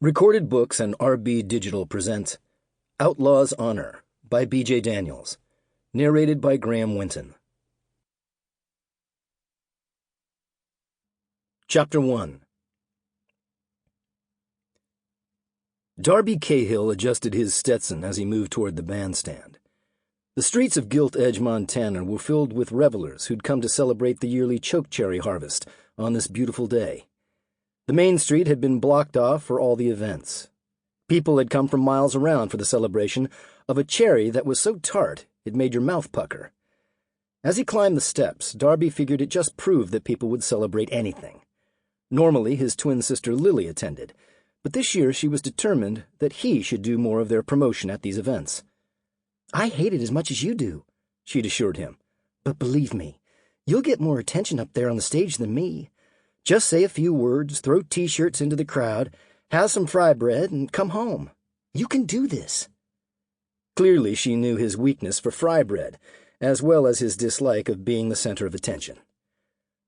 Recorded Books and RB Digital present Outlaw's Honor by B.J. Daniels, narrated by Graham Winton. Chapter 1. Darby Cahill adjusted his Stetson as he moved toward the bandstand. The streets of Gilt Edge, Montana were filled with revelers who'd come to celebrate the yearly chokecherry harvest on this beautiful day. The main street had been blocked off for all the events. People had come from miles around for the celebration of a cherry that was so tart it made your mouth pucker. As he climbed the steps, Darby figured it just proved that people would celebrate anything. Normally, his twin sister Lily attended, but this year she was determined that he should do more of their promotion at these events. "I hate it as much as you do," she'd assured him. "But believe me, you'll get more attention up there on the stage than me. Just say a few words, throw T-shirts into the crowd, have some fry bread, and come home. You can do this." Clearly, she knew his weakness for fry bread, as well as his dislike of being the center of attention.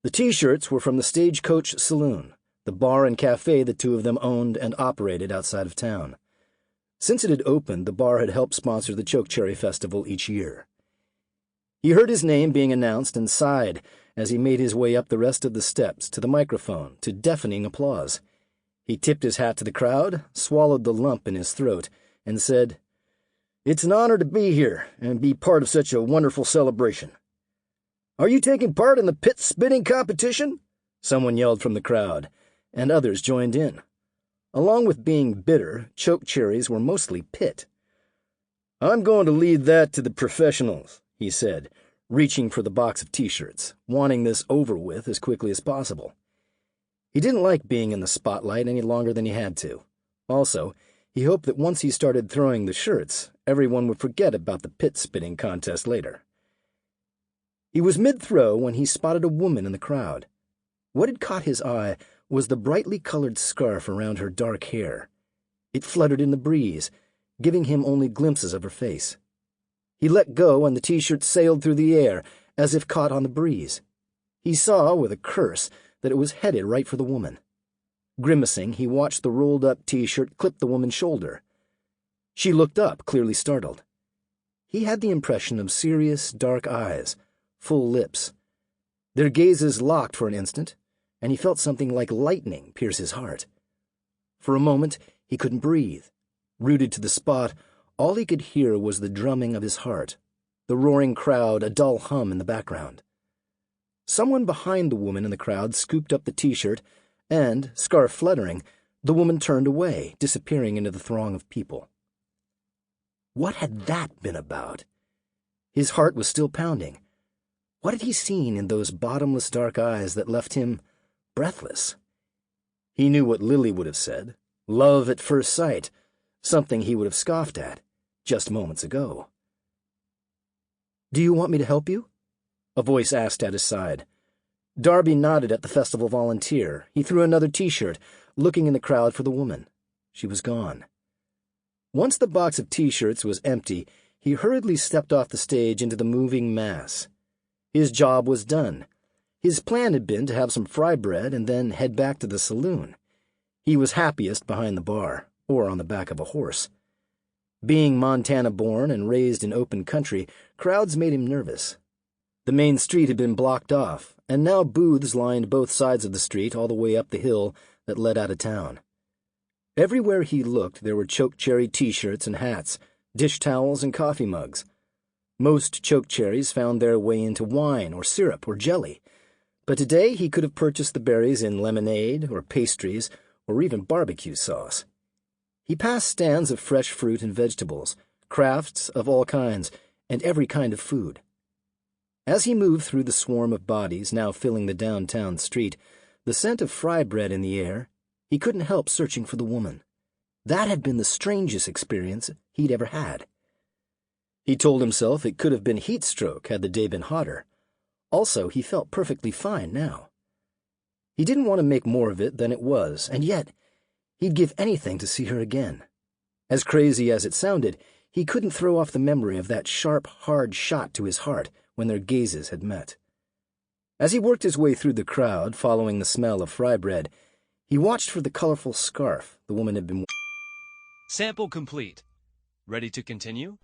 The T-shirts were from the Stagecoach Saloon, the bar and cafe the two of them owned and operated outside of town. Since it had opened, the bar had helped sponsor the Chokecherry Festival each year. He heard his name being announced and sighed as he made his way up the rest of the steps to the microphone to deafening applause. He tipped his hat to the crowd, swallowed the lump in his throat, and said, "It's an honor to be here and be part of such a wonderful celebration." "Are you taking part in the pit spitting competition?" someone yelled from the crowd, and others joined in. Along with being bitter, chokecherries were mostly pit. "I'm going to leave that to the professionals," he said, reaching for the box of T-shirts, wanting this over with as quickly as possible. He didn't like being in the spotlight any longer than he had to. Also, he hoped that once he started throwing the shirts, everyone would forget about the pit spitting contest later. He was mid-throw when he spotted a woman in the crowd. What had caught his eye was the brightly colored scarf around her dark hair. It fluttered in the breeze, giving him only glimpses of her face. He let go, and the T-shirt sailed through the air, as if caught on the breeze. He saw, with a curse, that it was headed right for the woman. Grimacing, he watched the rolled-up T-shirt clip the woman's shoulder. She looked up, clearly startled. He had the impression of serious, dark eyes, full lips. Their gazes locked for an instant, and he felt something like lightning pierce his heart. For a moment, he couldn't breathe. Rooted to the spot, all he could hear was the drumming of his heart, the roaring crowd, a dull hum in the background. Someone behind the woman in the crowd scooped up the T-shirt, and, scarf fluttering, the woman turned away, disappearing into the throng of people. What had that been about? His heart was still pounding. What had he seen in those bottomless dark eyes that left him breathless? He knew what Lily would have said, love at first sight, something he would have scoffed at just moments ago. "Do you want me to help you?" a voice asked at his side. Darby nodded at the festival volunteer. He threw another T-shirt, looking in the crowd for the woman. She was gone. Once the box of T-shirts was empty, he hurriedly stepped off the stage into the moving mass. His job was done. His plan had been to have some fry bread and then head back to the saloon. He was happiest behind the bar, or on the back of a horse. Being Montana-born and raised in open country, crowds made him nervous. The main street had been blocked off, and now booths lined both sides of the street all the way up the hill that led out of town. Everywhere he looked, there were chokecherry T-shirts and hats, dish towels and coffee mugs. Most chokecherries found their way into wine or syrup or jelly, but today he could have purchased the berries in lemonade or pastries or even barbecue sauce. He passed stands of fresh fruit and vegetables, crafts of all kinds, and every kind of food. As he moved through the swarm of bodies now filling the downtown street, the scent of fry bread in the air, he couldn't help searching for the woman. That had been the strangest experience he'd ever had. He told himself it could have been heat stroke had the day been hotter. Also, he felt perfectly fine now. He didn't want to make more of it than it was, and yet he'd give anything to see her again. As crazy as it sounded, he couldn't throw off the memory of that sharp, hard shot to his heart when their gazes had met. As he worked his way through the crowd, following the smell of fry bread, he watched for the colorful scarf the woman had been wearing. Sample complete. Ready to continue?